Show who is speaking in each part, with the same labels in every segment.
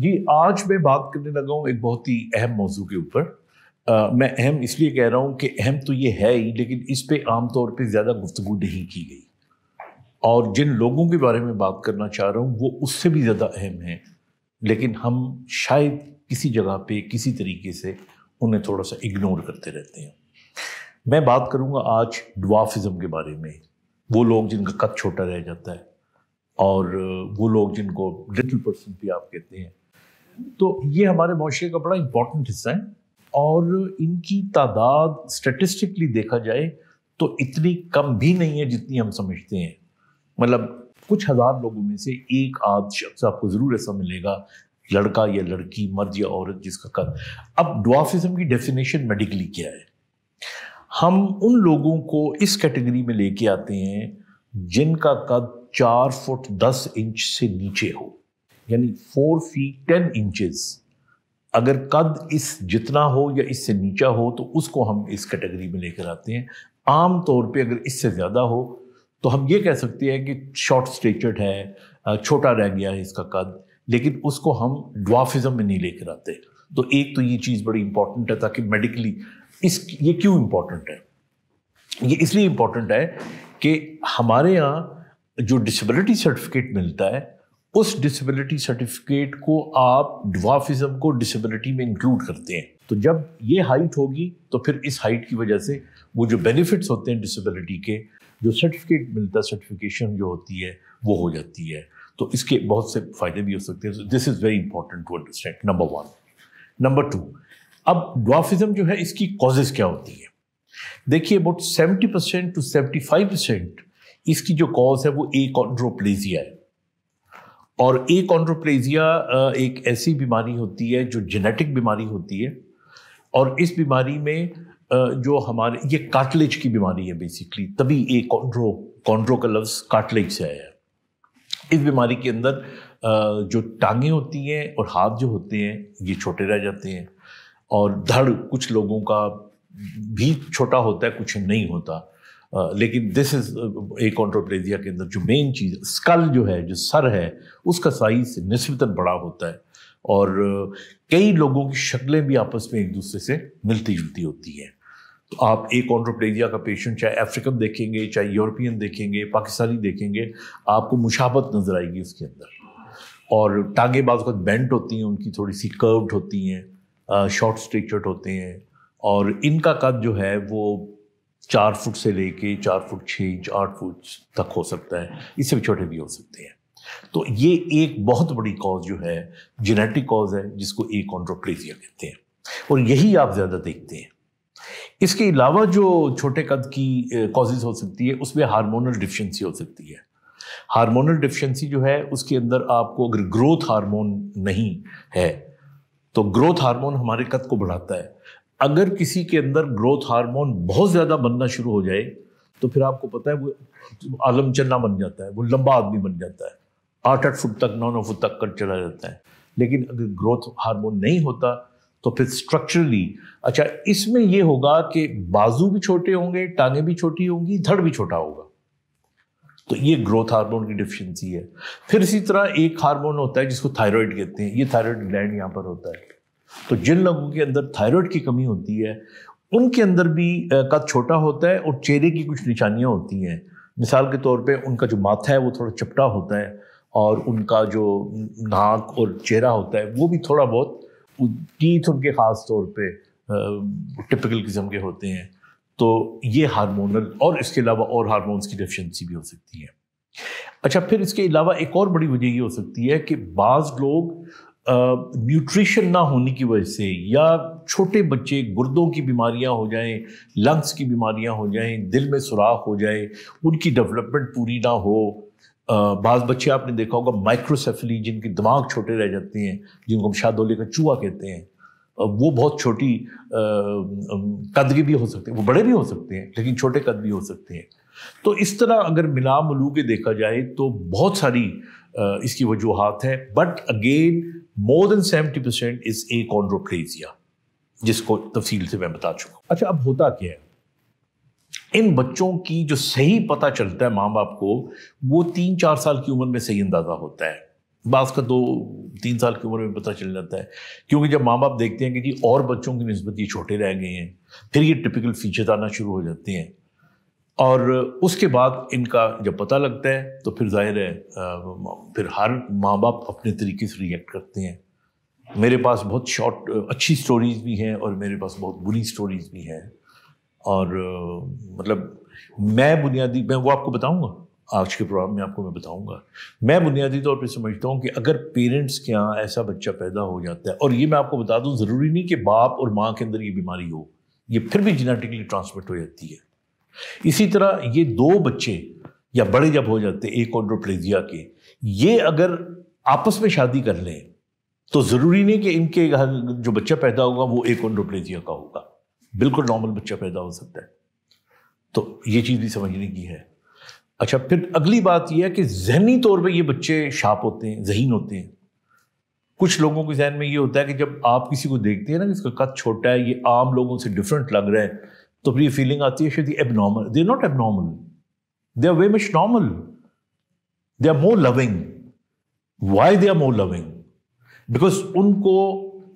Speaker 1: جی آج میں بات کرنے لگا ہوں ایک بہت ہی اہم موضوع کے اوپر۔ میں اہم اس لیے کہہ رہا ہوں کہ اہم تو یہ ہے ہی، لیکن اس پہ عام طور پہ زیادہ گفتگو نہیں کی گئی، اور جن لوگوں کے بارے میں بات کرنا چاہ رہا ہوں وہ اس سے بھی زیادہ اہم ہیں، لیکن ہم شاید کسی جگہ پہ کسی طریقے سے انہیں تھوڑا سا اگنور کرتے رہتے ہیں۔ میں بات کروں گا آج ڈوارفزم کے بارے میں، وہ لوگ جن کا قد چھوٹا رہ جاتا ہے، اور وہ لوگ جن کو لٹل پرسن بھی آپ کہتے ہیں۔ تو یہ ہمارے معاشرے کا بڑا امپورٹنٹ حصہ ہے، اور ان کی تعداد اسٹیٹسٹکلی دیکھا جائے تو اتنی کم بھی نہیں ہے جتنی ہم سمجھتے ہیں۔ مطلب کچھ ہزار لوگوں میں سے ایک آدھ شخص آپ کو ضرور ایسا ملے گا، لڑکا یا لڑکی، مرد یا عورت، جس کا قد۔ اب ڈوارفزم کی ڈیفینیشن میڈیکلی کیا ہے؟ ہم ان لوگوں کو اس کیٹیگری میں لے کے آتے ہیں جن کا قد 4 فٹ 10 انچ سے نیچے ہو، یعنی 4 feet 10 inches۔ اگر قد اس جتنا ہو یا اس سے نیچا ہو تو اس کو ہم اس کیٹیگری میں لے کر آتے ہیں۔ عام طور پہ اگر اس سے زیادہ ہو تو ہم یہ کہہ سکتے ہیں کہ شارٹ اسٹیچرڈ ہے، چھوٹا رہ گیا ہے اس کا قد، لیکن اس کو ہم ڈوارفزم میں نہیں لے کر آتے۔ تو ایک تو یہ چیز بڑی امپورٹنٹ ہے، تاکہ میڈیکلی یہ کیوں امپورٹنٹ ہے؟ یہ اس لیے امپورٹنٹ ہے کہ ہمارے ہاں جو ڈسیبلٹی سرٹیفکیٹ ملتا ہے، اس ڈسیبلٹی سرٹیفکیٹ کو آپ ڈوارفزم کو ڈسیبلٹی میں انکلوڈ کرتے ہیں۔ تو جب یہ ہائٹ ہوگی تو پھر اس ہائٹ کی وجہ سے وہ جو بینیفٹس ہوتے ہیں ڈسیبلٹی کے، جو سرٹیفکیٹ ملتا ہے، سرٹیفکیشن جو ہوتی ہے وہ ہو جاتی ہے۔ تو اس کے بہت سے فائدے بھی ہو سکتے ہیں۔ This is very important to understand, number 1۔ Number 2، اب ڈوارفزم جو ہے اس کی کازز کیا ہوتی ہے؟ دیکھیے اباؤٹ 70% to 75% اس کی جو کاز ہے وہ اکونڈروپلیزیا ہے، اور اکونڈروپلیزیا ایک ایسی بیماری ہوتی ہے جو جینیٹک بیماری ہوتی ہے، اور اس بیماری میں جو ہمارے یہ کارٹلیج کی بیماری ہے بیسیکلی، تبھی کونڈرو کا لفظ کارٹلیج سے آیا ہے۔ اس بیماری کے اندر جو ٹانگیں ہوتی ہیں اور ہاتھ جو ہوتے ہیں یہ چھوٹے رہ جاتے ہیں، اور دھڑ کچھ لوگوں کا بھی چھوٹا ہوتا ہے، کچھ نہیں ہوتا، لیکن دس از اکونڈروپلیزیا کے اندر جو مین چیز، اسکل جو ہے، جو سر ہے، اس کا سائز نسبتاً بڑا ہوتا ہے، اور کئی لوگوں کی شکلیں بھی آپس میں ایک دوسرے سے ملتی جلتی ہوتی ہیں۔ تو آپ اکونڈروپلیزیا کا پیشنٹ چاہے افریقن دیکھیں گے، چاہے یورپین دیکھیں گے، پاکستانی دیکھیں گے، آپ کو مشابہت نظر آئے گی اس کے اندر۔ اور ٹانگیں بعض وقت بینٹ ہوتی ہیں، ان کی تھوڑی سی کروڈ ہوتی ہیں، شارٹ اسٹیچرڈ ہوتے ہیں، اور ان کا قد جو ہے وہ 4 فٹ سے لے کے 4 فٹ 6 انچ 8 فٹ تک ہو سکتا ہے، اس سے بھی چھوٹے بھی ہو سکتے ہیں۔ تو یہ ایک بہت بڑی کاز جو ہے، جینیٹک کاز ہے، جس کو اکونڈروپلیزیا کہتے ہیں، اور یہی آپ زیادہ دیکھتے ہیں۔ اس کے علاوہ جو چھوٹے قد کی کازز ہو سکتی ہے، اس میں ہارمونل ڈیفیشنسی ہو سکتی ہے۔ ہارمونل ڈیفیشنسی جو ہے اس کے اندر آپ کو اگر گروتھ ہارمون نہیں ہے تو گروتھ ہارمون ہمارے قد کو بڑھاتا ہے۔ اگر کسی کے اندر گروتھ ہارمون بہت زیادہ بننا شروع ہو جائے تو پھر آپ کو پتہ ہے وہ عالم چنا بن جاتا ہے، وہ لمبا آدمی بن جاتا ہے، 8 فٹ تک 9 فٹ تک کٹ چلا جاتا ہے۔ لیکن اگر گروتھ ہارمون نہیں ہوتا تو پھر اسٹرکچرلی، اچھا اس میں یہ ہوگا کہ بازو بھی چھوٹے ہوں گے، ٹانگیں بھی چھوٹی ہوں گی، دھڑ بھی چھوٹا ہوگا۔ تو یہ گروتھ ہارمون کی ڈیفیشنسی ہے۔ پھر اسی طرح ایک ہارمون ہوتا ہے جس کو تھائرائڈ کہتے ہیں، یہ تھائرائڈ گلینڈ یہاں پر ہوتا ہے۔ تو جن لوگوں کے اندر تھائرائڈ کی کمی ہوتی ہے ان کے اندر بھی قد چھوٹا ہوتا ہے، اور چہرے کی کچھ نشانیاں ہوتی ہیں۔ مثال کے طور پہ ان کا جو ماتھا ہے وہ تھوڑا چپٹا ہوتا ہے، اور ان کا جو ناک اور چہرہ ہوتا ہے وہ بھی تھوڑا بہت، ٹیتھ ان کے خاص طور پہ ٹپیکل قسم کے ہوتے ہیں۔ تو یہ ہارمونل، اور اس کے علاوہ اور ہارمونز کی ڈیفیشنسی بھی ہو سکتی ہے۔ اچھا پھر اس کے علاوہ ایک اور بڑی وجہ یہ ہو سکتی ہے کہ بعض لوگ نیوٹریشن نہ ہونے کی وجہ سے، یا چھوٹے بچے گردوں کی بیماریاں ہو جائیں، لنگس کی بیماریاں ہو جائیں، دل میں سوراخ ہو جائے، ان کی ڈیولپمنٹ پوری نہ ہو۔ بعض بچے آپ نے دیکھا ہوگا مائکروسیفلی، جن کے دماغ چھوٹے رہ جاتے ہیں، جن کو ہم شاہدولے کا چوہا کہتے ہیں، وہ بہت چھوٹی قد کے بھی ہو سکتے ہیں، وہ بڑے بھی ہو سکتے ہیں لیکن چھوٹے قد بھی ہو سکتے ہیں۔ تو اس طرح اگر ملا ملو کے دیکھا جائے تو بہت ساری اس کی وجوہات ہیں، بٹ اگین مور دین 70% از اکونڈروپلیزیا، جس کو تفصیل سے میں بتا چکا ہوں۔ اچھا اب ہوتا کیا ہے؟ ان بچوں کی جو صحیح پتہ چلتا ہے ماں باپ کو، وہ 3-4 سال کی عمر میں صحیح اندازہ ہوتا ہے بعض کا 2-3 سال کی عمر میں پتہ چل جاتا ہے، کیونکہ جب ماں باپ دیکھتے ہیں کہ جی اور بچوں کی نسبت یہ چھوٹے رہ گئے ہیں، پھر یہ ٹپیکل فیچرز آنا شروع ہو جاتے ہیں، اور اس کے بعد ان کا جب پتہ لگتا ہے تو پھر ظاہر ہے پھر ہر ماں باپ اپنے طریقے سے ریئیکٹ کرتے ہیں. میرے پاس بہت شارٹ اچھی سٹوریز بھی ہیں اور میرے پاس بہت بری سٹوریز بھی ہیں، اور مطلب میں وہ آپ کو بتاؤں گا آج کے پروگرام میں، آپ کو میں بتاؤں گا. میں بنیادی طور پہ سمجھتا ہوں کہ اگر پیرنٹس کے یہاں ایسا بچہ پیدا ہو جاتا ہے، اور یہ میں آپ کو بتا دوں ضروری نہیں کہ باپ اور ماں کے اندر یہ بیماری ہو، یہ پھر بھی جینیٹکلی ٹرانسمٹ ہو جاتی ہے. اسی طرح یہ 2 بچے یا بڑے جب ہو جاتے ہیں ایکونڈروپلیزیا کے، یہ اگر آپس میں شادی کر لیں تو ضروری نہیں کہ ان کے جو بچہ پیدا ہوگا وہ ایکونڈروپلیزیا کا ہوگا، بالکل نارمل بچہ پیدا ہو سکتا ہے. تو یہ چیز بھی سمجھنے کی ہے. اچھا، پھر اگلی بات یہ ہے کہ ذہنی طور پہ یہ بچے شارپ ہوتے ہیں، ذہین ہوتے ہیں. کچھ لوگوں کے ذہن میں یہ ہوتا ہے کہ جب آپ کسی کو دیکھتے ہیں نا کہ اس کا قد چھوٹا ہے، یہ عام لوگوں سے ڈفرینٹ لگ رہا ہے، تو پھر یہ فیلنگ آتی ہے شاید یہ abnormal. They are not abnormal, they are very much normal. They are more loving. Why they are more loving? Because ان کو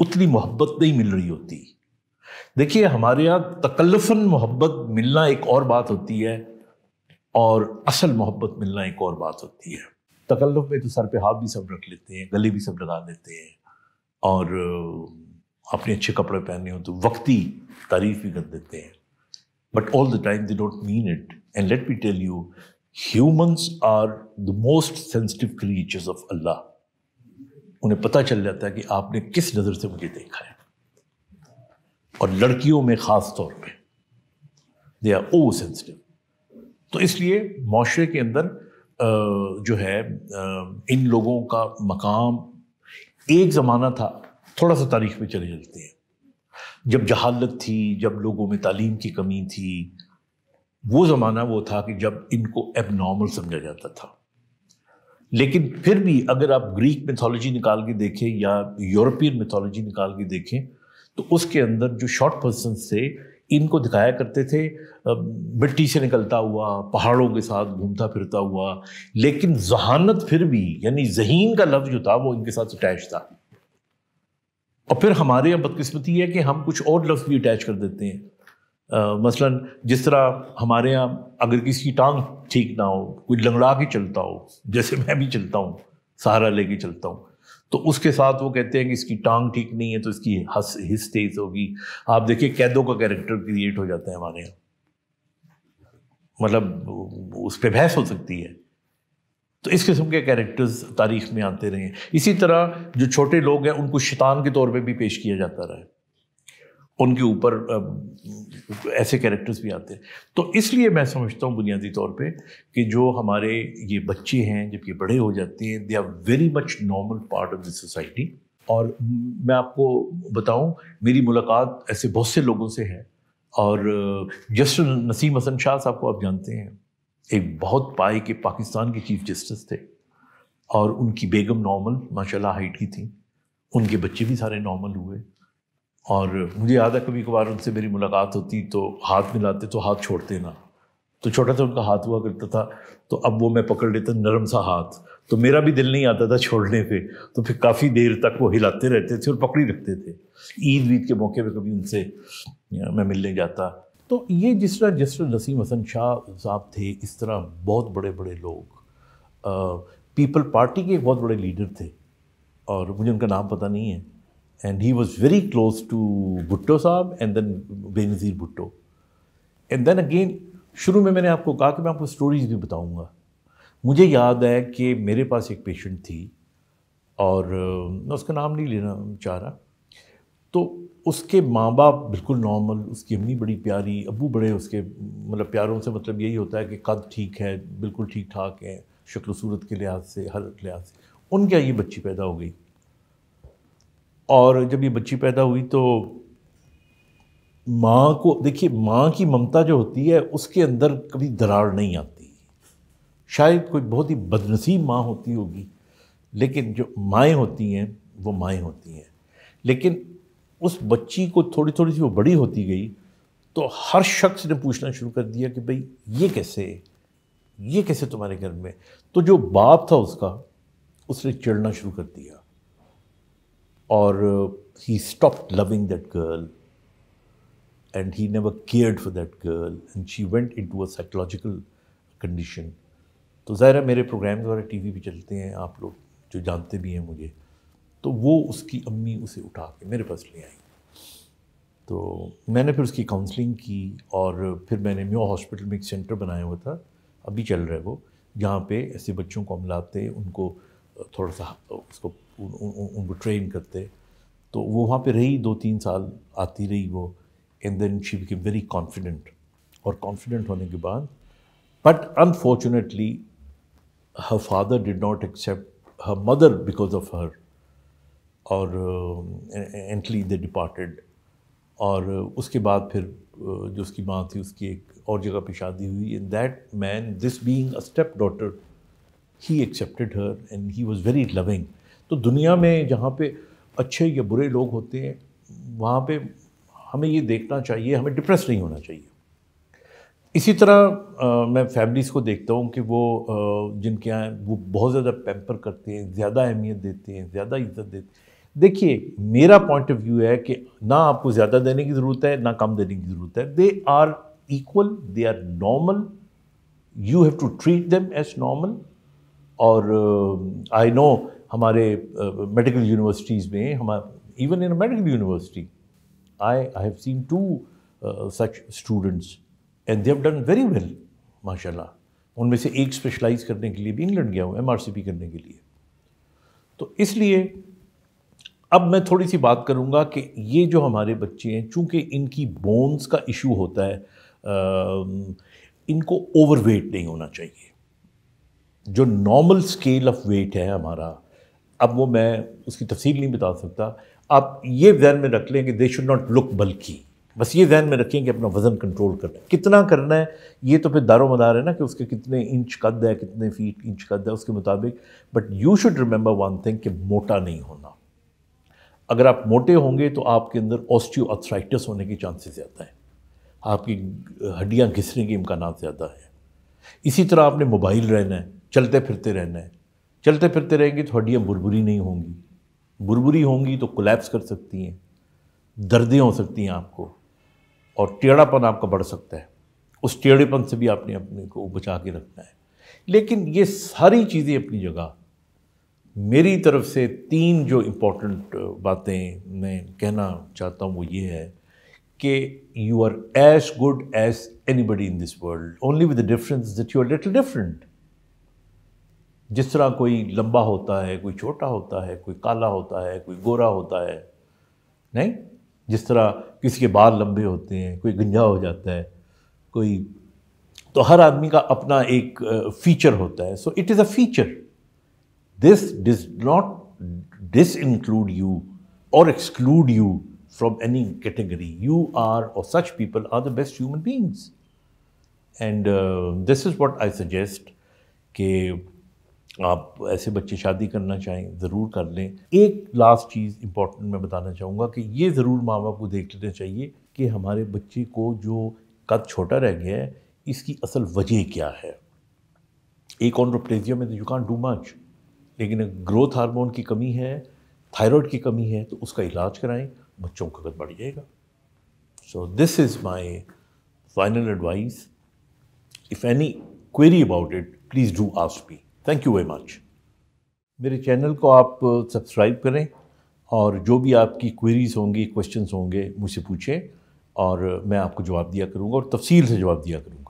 Speaker 1: اتنی محبت نہیں مل رہی ہوتی. دیکھیے ہمارے یہاں تکلفاً محبت ملنا ایک اور بات ہوتی ہے اور اصل محبت ملنا ایک اور بات ہوتی ہے. تکلف میں تو سر پہ ہاتھ بھی سب رکھ لیتے ہیں، گلے بھی سب لگا لیتے ہیں، اور اپنے اچھے کپڑے پہننے ہو تو وقتی تعریف بھی کر دیتے ہیں. But all the time they don't mean it. And let me tell you, humans are the most sensitive creatures of Allah. انہیں پتہ چل جاتا ہے کہ آپ نے کس نظر سے مجھے دیکھا ہے، اور لڑکیوں میں خاص طور پہ دے آر اوور سینسٹیو. تو اس لیے معاشرے کے اندر جو ہے ان لوگوں کا مقام ایک زمانہ تھا، تھوڑا سا تاریخ میں چلے جاتے ہیں، جب جہالت تھی، جب لوگوں میں تعلیم کی کمی تھی. وہ زمانہ وہ تھا کہ جب ان کو ایب نارمل سمجھا جاتا تھا. لیکن پھر بھی اگر آپ گریک میتھولوجی نکال کے دیکھیں یا یورپین میتھولوجی نکال کے دیکھیں تو اس کے اندر جو شارٹ پرسنس تھے ان کو دکھایا کرتے تھے مٹی سے نکلتا ہوا، پہاڑوں کے ساتھ گھومتا پھرتا ہوا، لیکن ذہانت پھر بھی، یعنی ذہین کا لفظ جو تھا وہ ان کے ساتھ اٹیچ تھا. اور پھر ہمارے یہاں بدقسمتی ہے کہ ہم کچھ اور لفظ بھی اٹیچ کر دیتے ہیں. مثلاً جس طرح ہمارے یہاں اگر کسی کی ٹانگ ٹھیک نہ ہو، کوئی لنگڑا کے چلتا ہو، جیسے میں بھی چلتا ہوں، سہارا لے کے چلتا ہوں، تو اس کے ساتھ وہ کہتے ہیں کہ اس کی ٹانگ ٹھیک نہیں ہے تو اس کی ہس تیز ہوگی. آپ دیکھیے قیدوں کا کیریکٹر کریٹ ہو جاتا ہے ہمارے یہاں، مطلب اس پہ بحث ہو سکتی ہے. تو اس قسم کے کیریکٹرز تاریخ میں آتے رہے ہیں. اسی طرح جو چھوٹے لوگ ہیں ان کو شیطان کے طور پہ بھی پیش کیا جاتا رہا ہے، ان کے اوپر ایسے کیریکٹرز بھی آتے ہیں. تو اس لیے میں سمجھتا ہوں بنیادی طور پہ کہ جو ہمارے یہ بچے ہیں جب یہ بڑے ہو جاتے ہیں، they are very much normal part of the society. اور میں آپ کو بتاؤں، میری ملاقات ایسے بہت سے لوگوں سے ہے، اور جسٹس نسیم حسن شاہ صاحب کو آپ جانتے ہیں، ایک بہت پائے کے پاکستان کے چیف جسٹس تھے، اور ان کی بیگم نارمل ماشاءاللہ ہائٹ کی تھیں، ان کے بچے بھی سارے نارمل ہوئے. اور مجھے یاد ہے کبھی کبھار ان سے میری ملاقات ہوتی تو ہاتھ ملاتے تو ہاتھ چھوڑتے نہ، تو چھوٹا سا ان کا ہاتھ ہوا کرتا تھا، تو اب وہ میں پکڑ لیتا نرم سا ہاتھ، تو میرا بھی دل نہیں آتا تھا چھوڑنے پہ، تو پھر کافی دیر تک وہ ہلاتے رہتے تھے اور پکڑی رکھتے تھے. عید وید کے موقع پہ کبھی ان سے میں ملنے جاتا. تو یہ جس طرح جسٹس نسیم حسن شاہ صاحب تھے، اس طرح بہت بڑے بڑے لوگ، پیپل پارٹی کے ایک بہت بڑے لیڈر تھے، اور مجھے ان کا نام پتہ نہیں ہے. And he was very close to Bhutto صاحب and then Benazir Bhutto. And then again شروع میں نے آپ کو کہا کہ میں آپ کو سٹوریز بھی بتاؤں گا. مجھے یاد ہے کہ میرے پاس ایک پیشنٹ تھی، اور میں اس کا نام نہیں لینا چاہ رہا، تو اس کے ماں باپ بالکل نارمل، اس کی امی بڑی پیاری، ابو بڑے اس کے، مطلب پیاروں سے مطلب یہی ہوتا ہے کہ قد ٹھیک ہے، بالکل ٹھیک ٹھاک ہے شکل و صورت کے لحاظ سے، ہر لحاظ سے. ان کے یہ بچی پیدا ہو گئی، اور جب یہ بچی پیدا ہوئی تو ماں کو دیکھیے، ماں کی ممتا جو ہوتی ہے اس کے اندر کبھی درار نہیں آتی. شاید کوئی بہت ہی بدنصیب ماں ہوتی ہوگی، لیکن جو مائیں ہوتی ہیں وہ مائیں ہوتی ہیں. لیکن اس بچی کو تھوڑی تھوڑی سی وہ بڑی ہوتی گئی تو ہر شخص نے پوچھنا شروع کر دیا کہ بھئی یہ کیسے تمہارے گھر میں. تو جو باپ تھا اس کا، اس نے چڑھنا شروع کر دیا اور he stopped loving that girl and he never cared for that girl and she went into a psychological condition. تو ظاہر ہے میرے پروگرامز وغیرہ ٹی وی پہ چلتے ہیں، آپ لوگ جو جانتے بھی ہیں مجھے، تو وہ اس کی امی اسے اٹھا کے میرے پاس لے آئی. تو میں نے پھر اس کی کاؤنسلنگ کی اور پھر میں نے میو ہاسپٹل میں ایک سینٹر بنایا ہوا تھا، ابھی چل رہا ہے وہ، جہاں پہ ایسے بچوں کو ہم لاتے، ان کو تھوڑا سا اس کو ان کو ٹرین کرتے. تو وہ وہاں پہ رہی 2-3 سال، آتی رہی وہ، and then she became very confident. اور کانفیڈنٹ ہونے کے بعد but unfortunately her father did not accept her mother because of her, اور eventually they departed. اور اس کے بعد پھر جو اس کی ماں تھی اس کی ایک اور جگہ پہ شادی ہوئی، and that man, this being a step daughter, he accepted her and he was very loving. تو دنیا میں جہاں پہ اچھے یا برے لوگ ہوتے ہیں وہاں پہ ہمیں یہ دیکھنا چاہیے، ہمیں ڈپریس نہیں ہونا چاہیے. اسی طرح میں فیملیز کو دیکھتا ہوں کہ وہ جن کے یہاں وہ بہت زیادہ پیمپر کرتے ہیں، زیادہ اہمیت دیتے ہیں، زیادہ عزت دیتے ہیں. دیکھیے میرا پوائنٹ آف ویو ہے کہ نہ آپ کو زیادہ دینے کی ضرورت ہے نہ کم دینے کی ضرورت ہے. They are equal, they are normal, you have to treat them as normal. اور آئی نو ہمارے میڈیکل یونیورسٹیز میں، even in medical university I have seen 2 such students and they have done very well ماشاء اللہ. ان میں سے ایک specialize کرنے کے لیے بھی انگلینڈ گیا ہوں MRCP کرنے کے لیے. تو اس لیے اب میں تھوڑی سی بات کروں گا کہ یہ جو ہمارے بچے ہیں، چونکہ ان کی بونز کا ایشو ہوتا ہے، ان کو اوور ویٹ نہیں ہونا چاہیے. جو نارمل اسکیل آف ویٹ ہے ہمارا، اب وہ میں اس کی تفصیل نہیں بتا سکتا. آپ یہ ذہن میں رکھ لیں کہ دے شوڈ ناٹ لک بلکی. بس یہ ذہن میں رکھیں کہ اپنا وزن کنٹرول کرنا ہے. کتنا کرنا ہے یہ تو پھر دار و مدار ہے نا کہ اس کے کتنے انچ قد ہے، کتنے فیٹ انچ قد ہے، اس کے مطابق. But you should remember one thing کہ موٹا نہیں ہونا. اگر آپ موٹے ہوں گے تو آپ کے اندر آسٹیو آرتھرائٹس ہونے کے چانسز زیادہ ہیں، آپ کی ہڈیاں گھسنے کے امکانات زیادہ ہیں. اسی طرح آپ نے موبائل رہنا ہے، چلتے پھرتے رہنا ہے. چلتے پھرتے رہیں گے تو ہڈیاں بربری نہیں ہوں گی، بربری ہوں گی تو کولیپس کر سکتی ہیں، دردیں ہو سکتی ہیں آپ کو، اور ٹیڑھا پن آپ کا بڑھ سکتا ہے. اس ٹیڑھے پن سے بھی آپ نے اپنے کو بچا کے رکھنا ہے. لیکن یہ ساری چیزیں اپنی جگہ. میری طرف سے 3 جو امپورٹنٹ باتیں میں کہنا چاہتا ہوں وہ یہ ہے کہ you are as good as anybody in this world, only with the difference that you are little different. جس طرح کوئی لمبا ہوتا ہے، کوئی چھوٹا ہوتا ہے، کوئی کالا ہوتا ہے، کوئی گورا ہوتا ہے، نہیں؟ جس طرح کسی کے بال لمبے ہوتے ہیں، کوئی گنجا ہو جاتا ہے، کوئی، تو ہر آدمی کا اپنا ایک فیچر ہوتا ہے. So it is a feature. This does not this include you or exclude you from any category. You are or such people are the best human beings. And this is what I suggest کہ آپ ایسے بچے شادی کرنا چاہیں ضرور کر لیں. ایک لاسٹ چیز امپورٹنٹ میں بتانا چاہوں گا کہ یہ ضرور ماں باپ کو دیکھ لینا چاہیے کہ ہمارے بچے کو جو قد چھوٹا رہ گیا ہے اس کی اصل وجہ کیا ہے. ایک اکونڈروپلیزیا میں یو کانٹ ڈو مچ، لیکن گروتھ ہارمون کی کمی ہے، تھائرائڈ کی کمی ہے، تو اس کا علاج کرائیں، بچوں کا قد بڑھ جائے گا. So this is my final advice. If any query about it please do ask me. Thank you very much. میرے چینل کو آپ سبسکرائب کریں اور جو بھی آپ کی کوئریز ہوں گی، کویشچنز ہوں گے، مجھ سے پوچھیں اور میں آپ کو جواب دیا کروں گا اور تفصیل سے جواب دیا کروں گا.